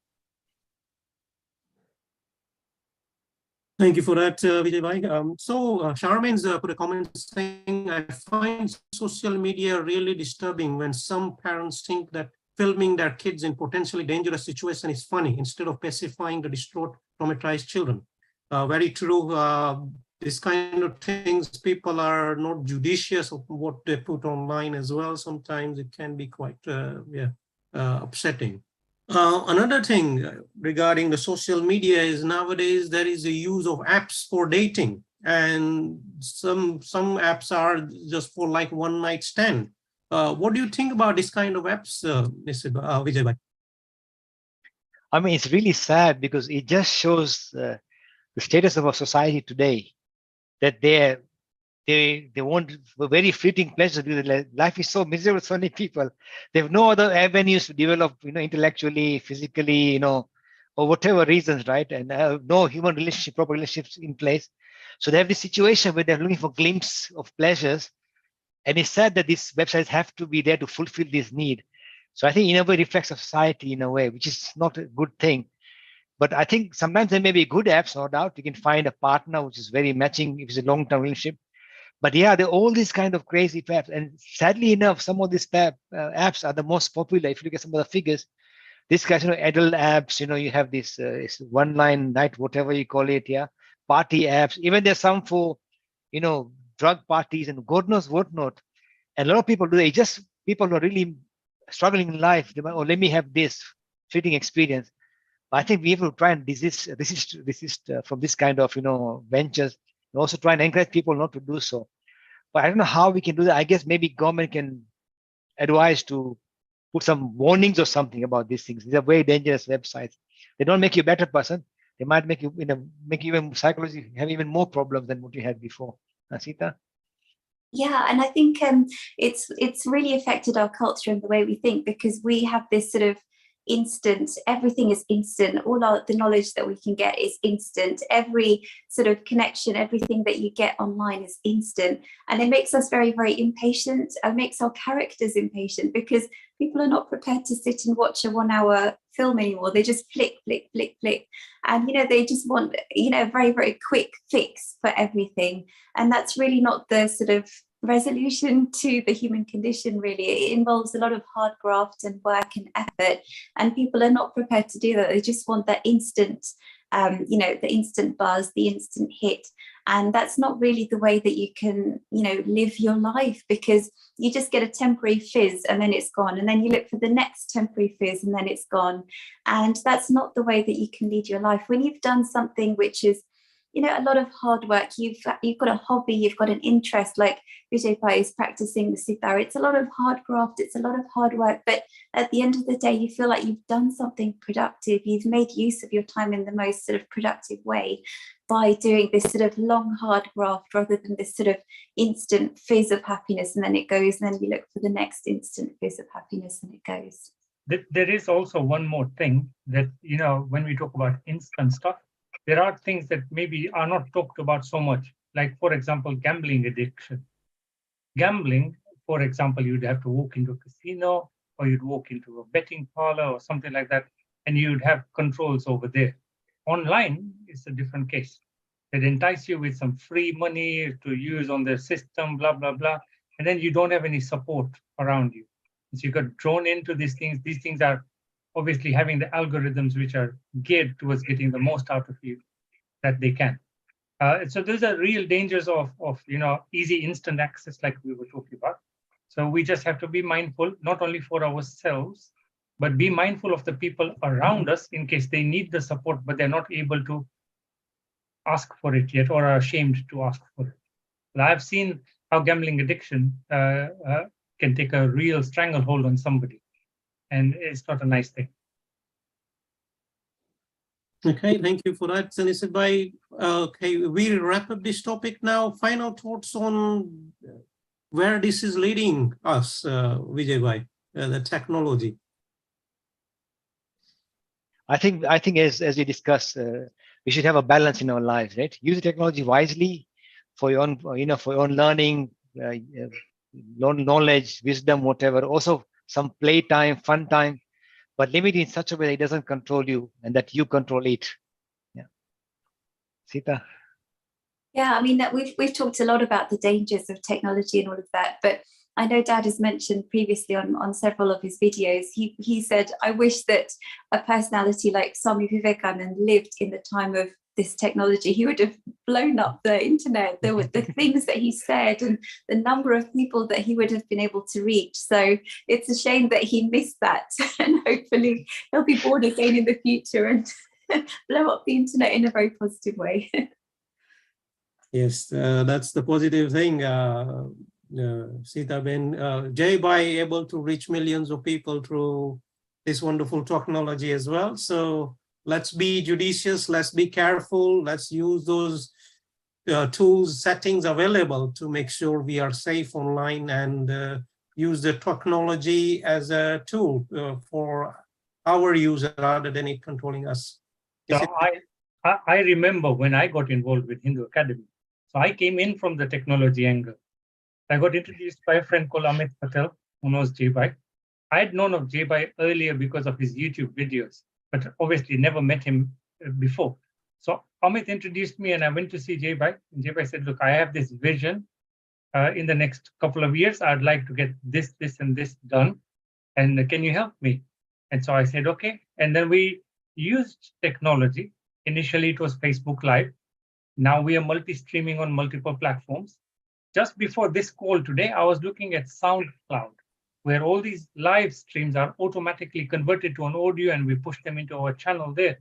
Thank you for that, Vijay Bhai. Charmaine's put a comment saying, I find social media really disturbing when some parents think that filming their kids in potentially dangerous situation is funny instead of pacifying the distraught, traumatized children. Very true. This kind of things, people are not judicious of what they put online as well. Sometimes it can be quite upsetting. Another thing regarding the social media is nowadays there is a use of apps for dating, and some apps are just for like one night stand. What do you think about this kind of apps, Mr. Vijay Bhai? I mean, it's really sad because it just shows the status of our society today, that they want very fleeting pleasures because life is so miserable. So many people, they have no other avenues to develop, intellectually, physically, or whatever reasons, right? And no human relationship, proper relationships in place. So they have this situation where they're looking for glimpse of pleasures, and it's sad that these websites have to be there to fulfill this need. So I think in a way reflects of society in a way, which is not a good thing. But I think sometimes there may be good apps, no doubt. You can find a partner which is very matching if it's a long-term relationship. But yeah, there are all these kind of crazy apps. And sadly enough, some of these apps are the most popular. If you look at some of the figures, these guys, adult apps, you have this one line night, whatever you call it, yeah, party apps. Even there's some for, drug parties and God knows what not. And a lot of people do. They just people who are really struggling in life. They might, let me have this fleeting experience. I think we have to try and resist from this kind of, ventures, and also try and encourage people not to do so. But I don't know how we can do that. I guess maybe government can advise to put some warnings or something about these things. These are very dangerous websites. They don't make you a better person. They might make you, make you even psychologically have even more problems than what you had before. Sita? Yeah, and I think it's really affected our culture and the way we think, because we have this sort of instant, everything is instant, the knowledge that we can get is instant, every sort of connection, everything that you get online is instant, and it makes us very, very impatient, and makes our characters impatient, because people are not prepared to sit and watch a 1 hour film anymore. They just flick, and they just want a very, very quick fix for everything, and that's really not the sort of resolution to the human condition. Really, it involves a lot of hard graft and work and effort, and people are not prepared to do that. They just want that instant the instant buzz, the instant hit, and that's not really the way that you can live your life, because you just get a temporary fizz and then it's gone, and then you look for the next temporary fizz and then it's gone, and that's not the way that you can lead your life. When you've done something which is a lot of hard work, you've got a hobby, you've got an interest, like Vijay Bhai is practicing the sitar. It's a lot of hard graft, it's a lot of hard work, but at the end of the day, you feel like you've done something productive. You've made use of your time in the most sort of productive way by doing this sort of long, hard graft, rather than this sort of instant fizz of happiness, and then it goes, and then you look for the next instant fizz of happiness and it goes. There is also one more thing that, when we talk about instant stuff, there are things that maybe are not talked about so much, like, for example, gambling addiction. Gambling, for example, you'd have to walk into a casino, or you'd walk into a betting parlor or something like that, and you'd have controls over there. Online is a different case. They'd entice you with some free money to use on their system, blah, blah, blah, and then you don't have any support around you. So you got drawn into these things. These things are obviously having the algorithms which are geared towards getting the most out of you that they can. So those are real dangers of easy instant access, like we were talking about. So we just have to be mindful, not only for ourselves, but be mindful of the people around us in case they need the support, but they're not able to ask for it yet, or are ashamed to ask for it. Well, I've seen how gambling addiction can take a real stranglehold on somebody, and it's not a nice thing. Okay, thank you for that, Sanisat Bhai. Okay, we'll wrap up this topic now. Final thoughts on where this is leading us, Vijay Bhai, the technology. I think as we discussed, we should have a balance in our lives, right? Use the technology wisely for your own, for your own learning, knowledge, wisdom, whatever. Also some play time, fun time, but limit it in such a way that it doesn't control you and that you control it. Yeah. Sita. Yeah, I mean, that we've talked a lot about the dangers of technology and all of that, but I know Dad has mentioned previously on several of his videos, he said, I wish that a personality like Swami Vivekananda lived in the time of this technology. He would have blown up the internet. There were the things that he said and the number of people that he would have been able to reach. So it's a shame that he missed that. And hopefully he'll be born again in the future and blow up the internet in a very positive way. Yes, that's the positive thing. Sita Ben, Jay Bhai able to reach millions of people through this wonderful technology as well. So let's be judicious, let's be careful, let's use those tools, settings available to make sure we are safe online and use the technology as a tool for our use rather than it controlling us. So I remember when I got involved with Hindu Academy. So I came in from the technology angle. I got introduced by a friend called Amit Patel, who knows Jay Bhai. I had known of Jay Bhai earlier because of his YouTube videos, but obviously never met him before. So Amit introduced me and I went to see Jay Bhai. And Jay Bhai said, look, I have this vision. In the next couple of years, I'd like to get this, this, and this done. And can you help me? And so I said, okay. And then we used technology. Initially, it was Facebook Live. Now we are multi-streaming on multiple platforms. Just before this call today, I was looking at SoundCloud, where all these live streams are automatically converted to an audio and we push them into our channel there.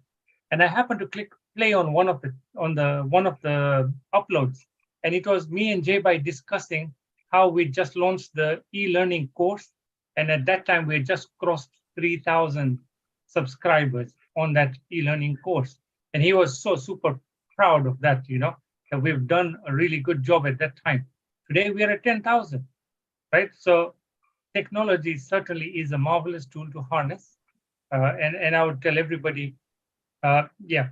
And I happened to click play on one of the uploads. And it was me and Jay Bhai discussing how we just launched the e-learning course. And at that time, we had just crossed 3,000 subscribers on that e-learning course. And he was so super proud of that, that we've done a really good job at that time. Today, we are at 10,000, right? So technology certainly is a marvelous tool to harness. And I would tell everybody,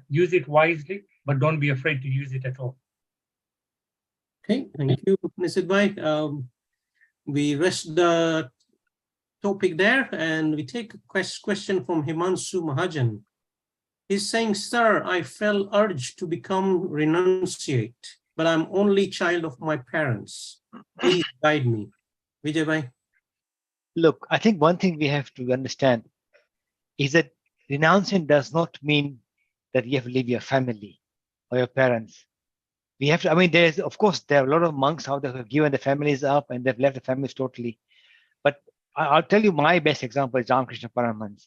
use it wisely, but don't be afraid to use it at all. Okay, thank you, Nisit Bhai. We rest the topic there and we take a question from Himanshu Mahajan. He's saying, sir, I felt urged to become renunciate, but I'm only child of my parents. Please guide me. Vijay Bhai. Look, I think one thing we have to understand is that renunciation does not mean that you have to leave your family or your parents. We have to, there's, of course, there are a lot of monks out there who have given the families up and they've left the families totally. But I'll tell you my best example is Ramakrishna Paramahans.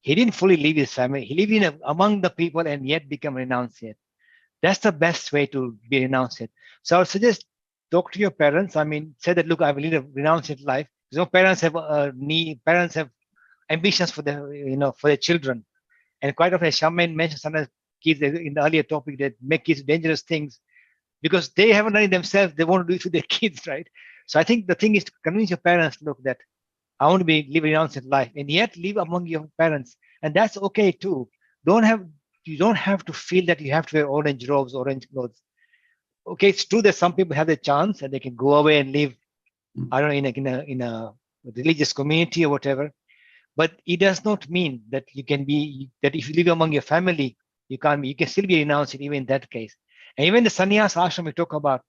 He didn't fully leave his family. He lived among the people and yet become renunciate. That's the best way to be renunciate. So I would suggest talk to your parents. Say that, look, I will lead a renunciate life. Parents have ambitions for their children. And quite often, Shaman mentioned sometimes kids in the earlier topic that make kids dangerous things because they haven't done it themselves. They want to do it to their kids, right? So I think the thing is to convince your parents, look, that I want to live a renunciate life, and yet live among your parents, and that's okay too. You don't have to feel that you have to wear orange robes, orange clothes. Okay, it's true that some people have the chance and they can go away and live, I don't know, in a religious community or whatever. But it does not mean that you can be, that if you live among your family, you can't be, you can still be renounced even in that case. And even the sannyas ashram we talk about,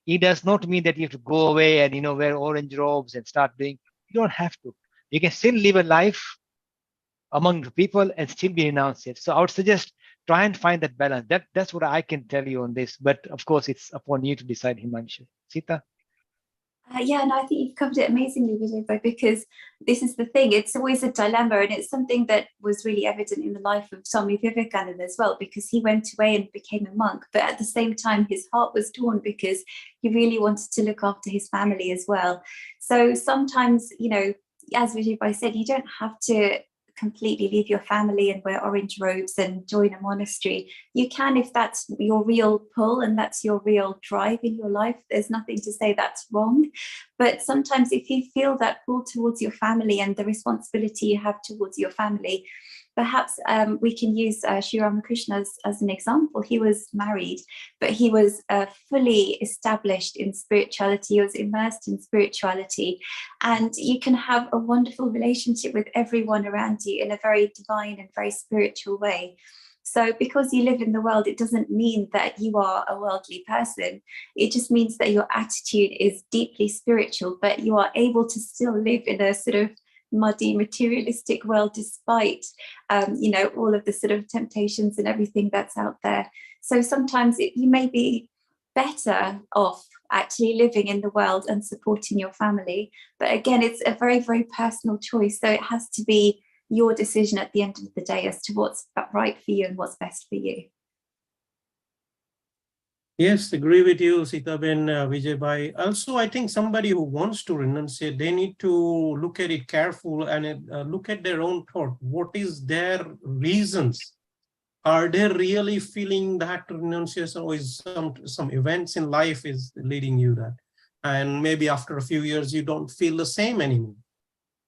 it does not mean that you have to go away and, wear orange robes and start doing, you don't have to. You can still live a life among the people and still be renounced. So I would suggest try and find that balance. That's what I can tell you on this. But of course, it's upon you to decide, Himanshu. Sita? And I think you've covered it amazingly, Vijay, because this is the thing. It's always a dilemma, and it's something that was really evident in the life of Swami Vivekananda as well, because he went away and became a monk. But at the same time, his heart was torn because he really wanted to look after his family as well. So sometimes, as Vijay said, you don't have to completely leave your family and wear orange robes and join a monastery. You can, if that's your real pull and that's your real drive in your life. There's nothing to say that's wrong. But sometimes if you feel that pull towards your family and the responsibility you have towards your family, perhaps we can use Sri Ramakrishna as an example. He was married, but he was fully established in spirituality. He was immersed in spirituality, and you can have a wonderful relationship with everyone around you in a very divine and very spiritual way. So because you live in the world, it doesn't mean that you are a worldly person. It just means that your attitude is deeply spiritual, but you are able to still live in a sort of muddy materialistic world despite all of the sort of temptations and everything that's out there. So sometimes you may be better off actually living in the world and supporting your family, but again, it's a very, very personal choice. So it has to be your decision at the end of the day as to what's right for you and what's best for you. Yes, agree with you, Sitaben, Vijay Bhai. Also, I think somebody who wants to renunciate, they need to look at it careful and look at their own thought. What is their reasons? Are they really feeling that renunciation, or is some events in life is leading you that? And maybe after a few years, you don't feel the same anymore.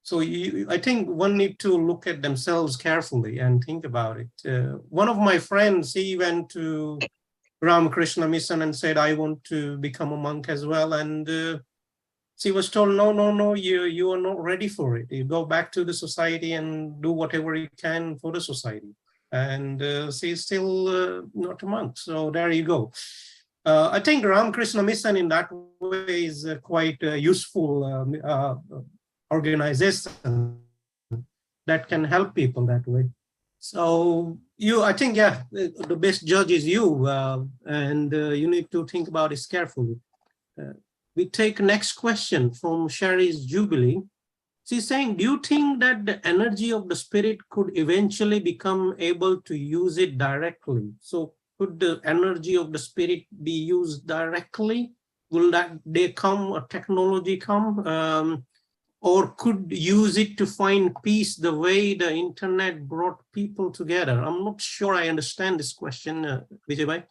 So I think one need to look at themselves carefully and think about it. One of my friends, he went to Ramakrishna Mission and said, I want to become a monk as well. And she was told, no, you are not ready for it. You go back to the society and do whatever you can for the society. And she's still not a monk. So there you go. I think Ramakrishna Mission in that way is quite useful organization that can help people that way. So I think, yeah, the best judge is you, and you need to think about this carefully. We take next question from Sherry's Jubilee. She's saying, do you think that the energy of the spirit could eventually become able to use it directly? So could the energy of the spirit be used directly? Will that day come, or technology come? Or could use it to find peace the way the internet brought people together? I'm not sure I understand this question, Vijay Bhai.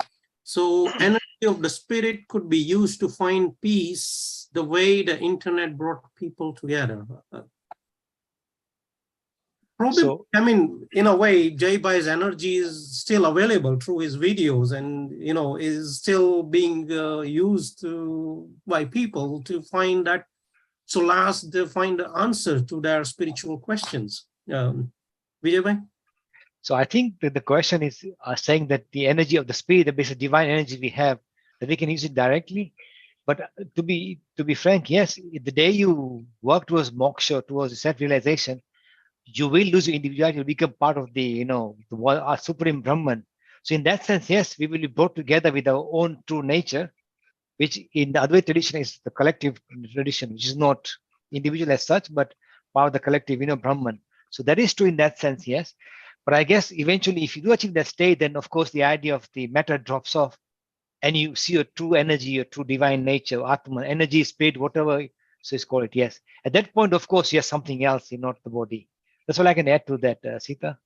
So energy of the spirit could be used to find peace the way the internet brought people together. Probably, So- I mean, in a way, Jai Bhai's energy is still available through his videos and, is still being used by people to find that solace, they find the answer to their spiritual questions. Vijay Bhai? So I think that the question is saying that the energy of the spirit, the basic divine energy we have, that we can use it directly. But to be frank, yes, the day you work towards moksha, towards self-realization, you will lose your individuality, you'll become part of the, our supreme Brahman. So in that sense, yes, we will be brought together with our own true nature, which in the Advaita tradition is the collective tradition, which is not individual as such, but part of the collective, Brahman. So that is true in that sense, yes. But I guess eventually, if you do achieve that state, then of course the idea of the matter drops off, and you see your true energy, your true divine nature, Atman, energy, spirit, whatever so it's called it. Yes. At that point, of course, yes, something else, not the body. That's all I can add to that, Sita.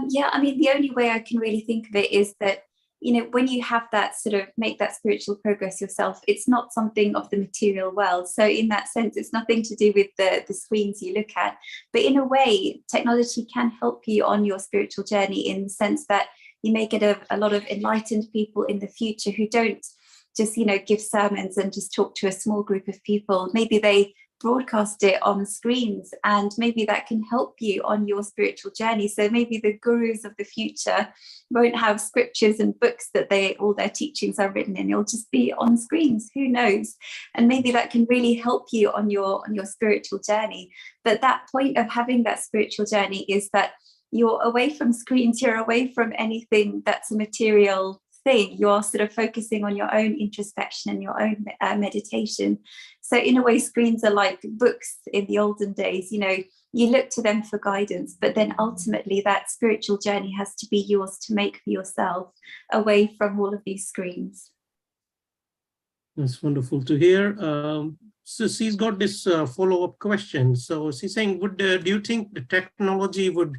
Yeah, I mean, the only way I can really think of it is that, when you have that sort of make that spiritual progress yourself, it's not something of the material world. So in that sense, it's nothing to do with the screens you look at. But in a way, technology can help you on your spiritual journey in the sense that you may get a lot of enlightened people in the future who don't just, give sermons and just talk to a small group of people. Maybe they broadcast it on screens, and maybe that can help you on your spiritual journey. So maybe the gurus of the future won't have scriptures and books that all their teachings are written in. It'll just be on screens, who knows? And maybe that can really help you on your spiritual journey. But that point of having that spiritual journey is that you're away from screens, you're away from anything that's a material thing. You're sort of focusing on your own introspection and your own meditation. So in a way, screens are like books in the olden days. You look to them for guidance, but then ultimately that spiritual journey has to be yours to make for yourself, away from all of these screens. That's wonderful to hear. So she's got this follow-up question. So she's saying, do you think the technology would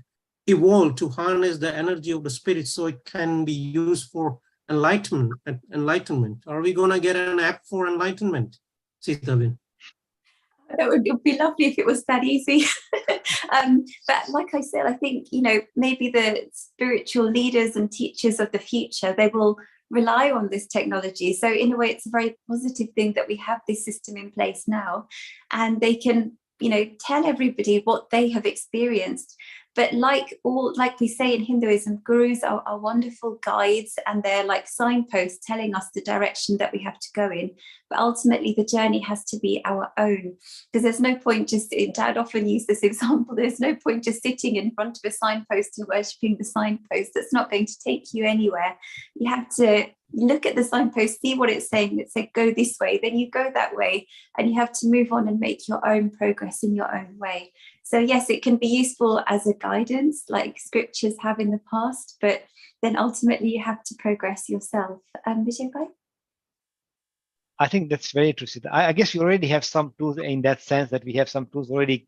evolve to harness the energy of the spirit so it can be used for enlightenment? Are we going to get an app for enlightenment, Sitaben? It would be lovely if it was that easy. But like I said, I think, maybe the spiritual leaders and teachers of the future, they will rely on this technology. So in a way, it's a very positive thing that we have this system in place now, and they can, tell everybody what they have experienced. But like we say in Hinduism, gurus are wonderful guides, and they're like signposts telling us the direction that we have to go in. But ultimately, the journey has to be our own, because there's no point Dad often used this example, there's no point just sitting in front of a signpost and worshipping the signpost. That's not going to take you anywhere. You have to look at the signpost, see what it's saying. It said go this way, then you go that way, and you have to move on and make your own progress in your own way. So yes, it can be useful as a guidance, like scriptures have in the past, but then ultimately you have to progress yourself. Vijay Bhai? I think that's very true, Sita. I guess we already have some tools in that sense, that we have some tools already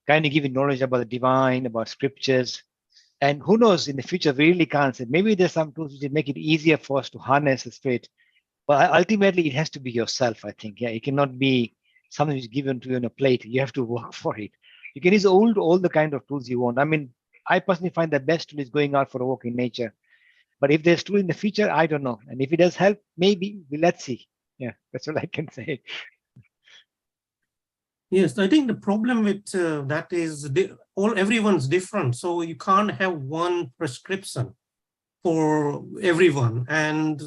kind of giving knowledge about the divine, about scriptures. And who knows, in the future, we really can't say. Maybe there's some tools which make it easier for us to harness the spirit. But ultimately, it has to be yourself, I think. Yeah, it cannot be something which is given to you on a plate. You have to work for it. You can use all the kind of tools you want. I mean, I personally find the best tool is going out for a walk in nature. But if there's tool in the future, I don't know. And if it does help, maybe, let's see. Yeah, that's what I can say. Yes, I think the problem with that is everyone's different. So you can't have one prescription for everyone. And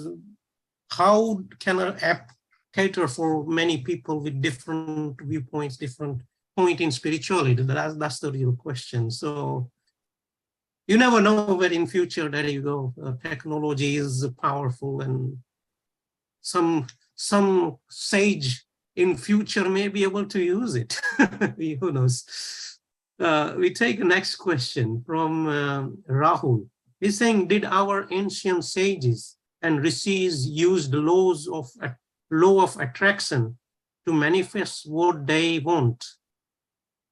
how can an app cater for many people with different viewpoints, different point in spirituality? That's the real question. So you never know, but in future, there you go, technology is powerful, and some sage in future may be able to use it. Who knows? We take the next question from Rahul. He's saying, did our ancient sages and rishis use the law of attraction to manifest what they want?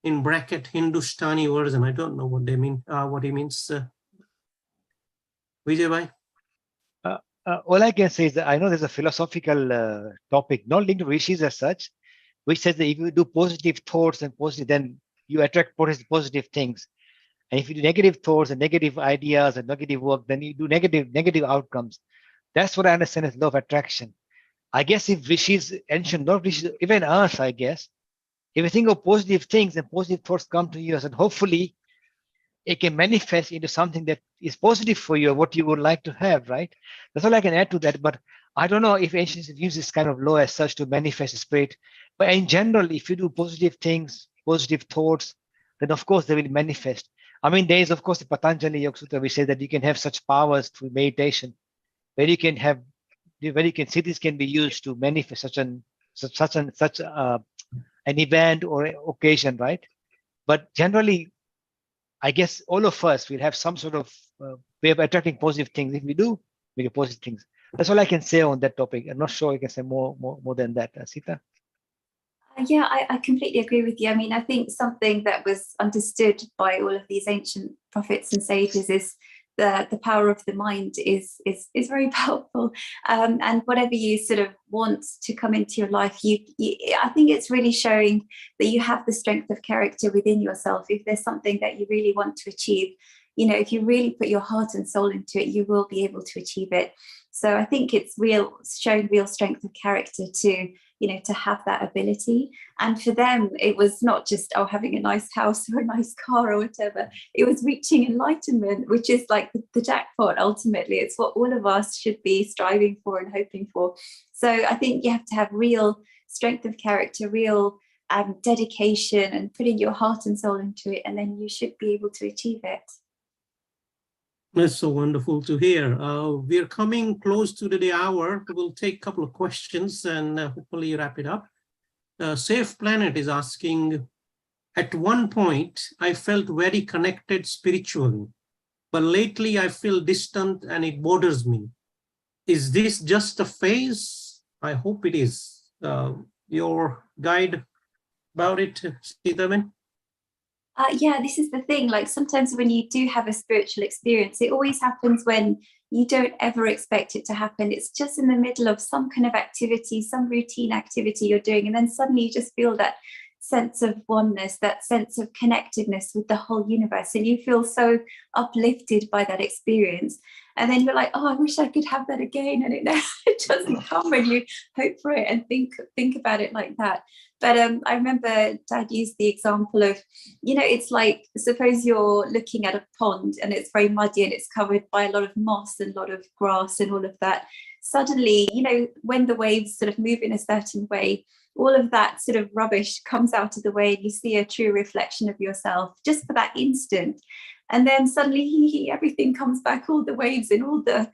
In bracket Hindustani version. I don't know what they mean. What he means. Vijay Bhai? All I can say is that I know there's a philosophical topic, not linked to rishis as such, which says that if you do positive thoughts and positive, then you attract positive things. And if you do negative thoughts and negative ideas and negative work, then you do negative outcomes. That's what I understand as law of attraction. I guess if rishis, ancient, not rishis, even us, I guess, if you think of positive things and positive thoughts come to you, and hopefully it can manifest into something that is positive for you, what you would like to have, right? That's all I can add to that. But I don't know if ancients use this kind of law as such to manifest the spirit. But in general, if you do positive things, positive thoughts, then of course they will manifest. I mean, there is of course the Patanjali Yoga Sutra, which says that you can have such powers through meditation, where you can see this can be used to manifest such an event or occasion, right? But generally, I guess all of us will have some sort of way of attracting positive things. If we do, we get positive things. That's all I can say on that topic. I'm not sure I can say more than that. Sita? Yeah, I completely agree with you. I mean, I think something that was understood by all of these ancient prophets and sages is the power of the mind is very powerful, and whatever you sort of want to come into your life, I think it's really showing that you have the strength of character within yourself. If there's something that you really want to achieve, if you really put your heart and soul into it, you will be able to achieve it. So I think it's showing real strength of character to have that ability. And for them, it was not just having a nice house or a nice car or whatever. It was reaching enlightenment, which is like the jackpot. Ultimately, it's what all of us should be striving for and hoping for. So I think you have to have real strength of character, real dedication, and putting your heart and soul into it, and then you should be able to achieve it. That's so wonderful to hear. We're coming close to the hour. We'll take a couple of questions and hopefully wrap it up. Safe Planet is asking, at one point, I felt very connected spiritually, but lately I feel distant and it bothers me. Is this just a phase? I hope it is. Your guide about it, Sitaben? Yeah, this is the thing. Like sometimes when you do have a spiritual experience, it always happens when you don't ever expect it to happen. It's just in the middle of some kind of activity, some routine activity you're doing, and then suddenly you just feel that sense of oneness, that sense of connectedness with the whole universe, and you feel so uplifted by that experience. And then you're like, oh, I wish I could have that again, and it doesn't come when you hope for it and think about it like that. But I remember Dad used the example of, it's like, suppose you're looking at a pond and it's very muddy and it's covered by a lot of moss and a lot of grass and all of that. Suddenly, when the waves sort of move in a certain way, all of that sort of rubbish comes out of the way and you see a true reflection of yourself just for that instant. And then suddenly everything comes back, all the waves and all the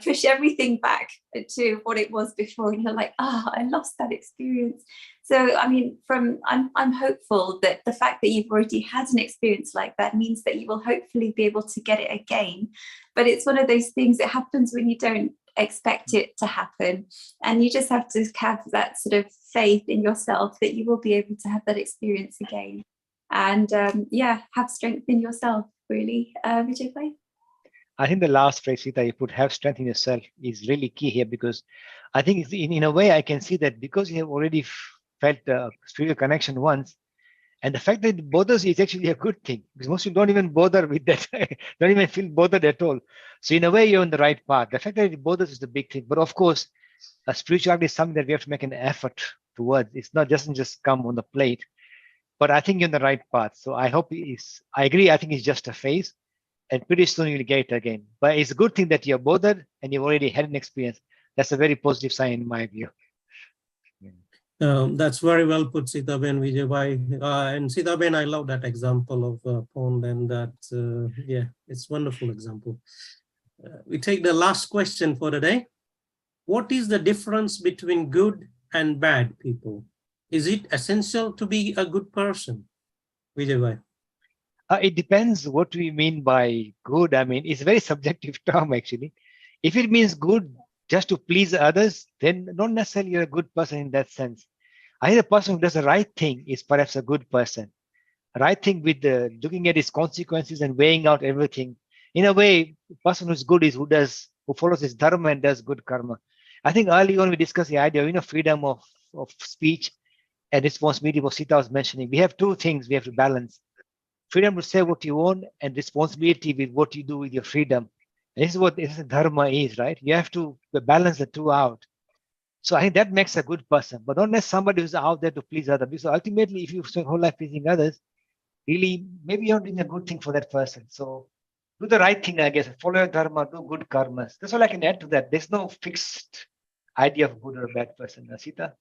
push everything back to what it was before. And you're like, I lost that experience. So, I mean, I'm hopeful that the fact that you've already had an experience like that means that you will hopefully be able to get it again. But it's one of those things that happens when you don't expect it to happen. And you just have to have that sort of faith in yourself that you will be able to have that experience again. And have strength in yourself, really. Vijay Bhai? I think the last phrase, Sita, you put have strength in yourself is really key here, because I think it's, in a way I can see that because you have already felt a spiritual connection once, and the fact that it bothers you is actually a good thing, because most people don't even bother with that, don't even feel bothered at all. So in a way, you're on the right path. The fact that it bothers is the big thing. But of course, spirituality is something that we have to make an effort towards. It's not doesn't just come on the plate. But I think you're on the right path. So I hope I agree. I think it's just a phase, and pretty soon you'll get it again. But it's a good thing that you're bothered and you've already had an experience. That's a very positive sign in my view. That's very well put, Sita Ben, Vijay Bhai. And Sita Ben, I love that example of pond, and that, it's a wonderful example. We take the last question for the day. What is the difference between good and bad people? Is it essential to be a good person? Vijay Bhai. It depends what we mean by good. I mean, it's a very subjective term, actually. If it means good just to please others, then not necessarily you're a good person in that sense. I think the person who does the right thing is perhaps a good person. Right thing with looking at its consequences and weighing out everything. In a way, the person who's good is who follows his dharma and does good karma. I think early on we discussed the idea of freedom of speech and responsibility, what Sita was mentioning. We have two things we have to balance: freedom to say what you want and responsibility with what you do with your freedom. And this is what dharma is, right? You have to balance the two out. So I think that makes a good person, but not necessarily somebody who's out there to please others. Because ultimately, if you spend your whole life pleasing others, really, maybe you're not doing a good thing for that person. So do the right thing, I guess. Follow your dharma, do good karmas. That's all I can add to that. There's no fixed idea of good or a bad person. Sita?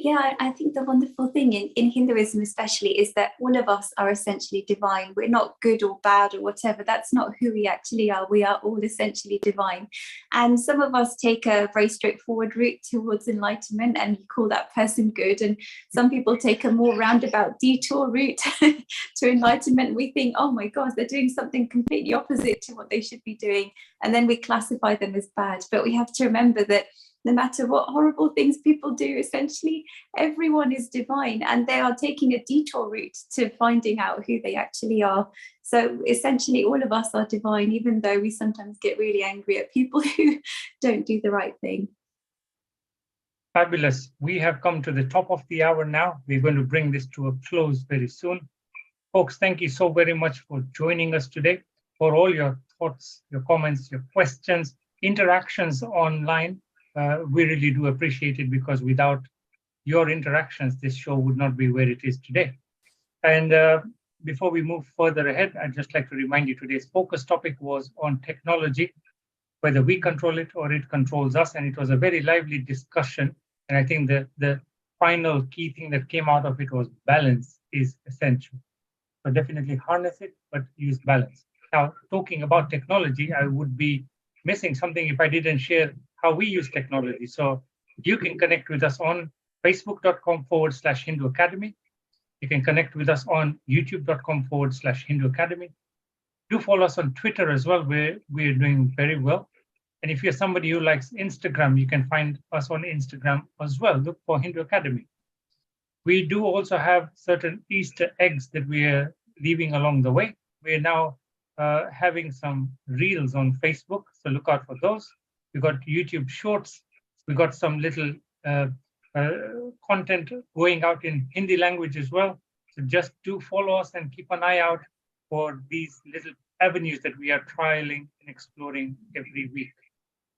Yeah, I think the wonderful thing in Hinduism especially is that all of us are essentially divine. We're not good or bad or whatever. That's not who we actually are. We are all essentially divine. And some of us take a very straightforward route towards enlightenment and you call that person good. And some people take a more roundabout detour route to enlightenment. We think, oh my gosh, they're doing something completely opposite to what they should be doing. And then we classify them as bad. But we have to remember that no matter what horrible things people do, essentially, everyone is divine and they are taking a detour route to finding out who they actually are. So essentially, all of us are divine, even though we sometimes get really angry at people who don't do the right thing. Fabulous. We have come to the top of the hour now. We're going to bring this to a close very soon. Folks, thank you so very much for joining us today, for all your thoughts, your comments, your questions, interactions online. We really do appreciate it, because without your interactions, this show would not be where it is today. And before we move further ahead, I'd just like to remind you today's focus topic was on technology, whether we control it or it controls us. And it was a very lively discussion. And I think the final key thing that came out of it was balance is essential. So definitely harness it, but use balance. Now, talking about technology, I would be missing something if I didn't share how we use technology. So you can connect with us on facebook.com/Hindu Academy. You can connect with us on youtube.com/Hindu Academy. Do follow us on Twitter as well, where we're doing very well. And if you're somebody who likes Instagram, you can find us on Instagram as well. Look for Hindu Academy. We do also have certain Easter eggs that we are leaving along the way. We're now having some reels on Facebook, so look out for those. We got YouTube Shorts. We got some little content going out in Hindi language as well. So just do follow us and keep an eye out for these little avenues that we are trialing and exploring every week.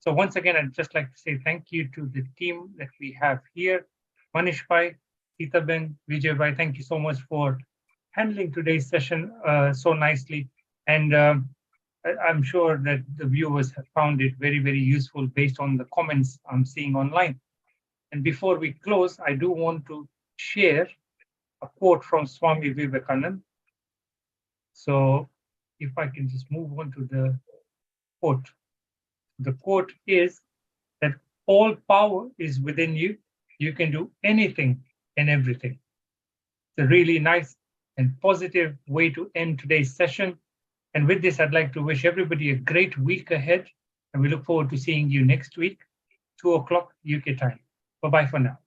So once again, I'd just like to say thank you to the team that we have here. Manish Bhai, Sita Ben, Vijay Bhai, thank you so much for handling today's session so nicely. And I'm sure that the viewers have found it very, very useful based on the comments I'm seeing online. And before we close, I do want to share a quote from Swami Vivekananda. So if I can just move on to the quote. The quote is that all power is within you. You can do anything and everything. It's a really nice and positive way to end today's session. And with this, I'd like to wish everybody a great week ahead. And we look forward to seeing you next week, 2 o'clock UK time. Bye-bye for now.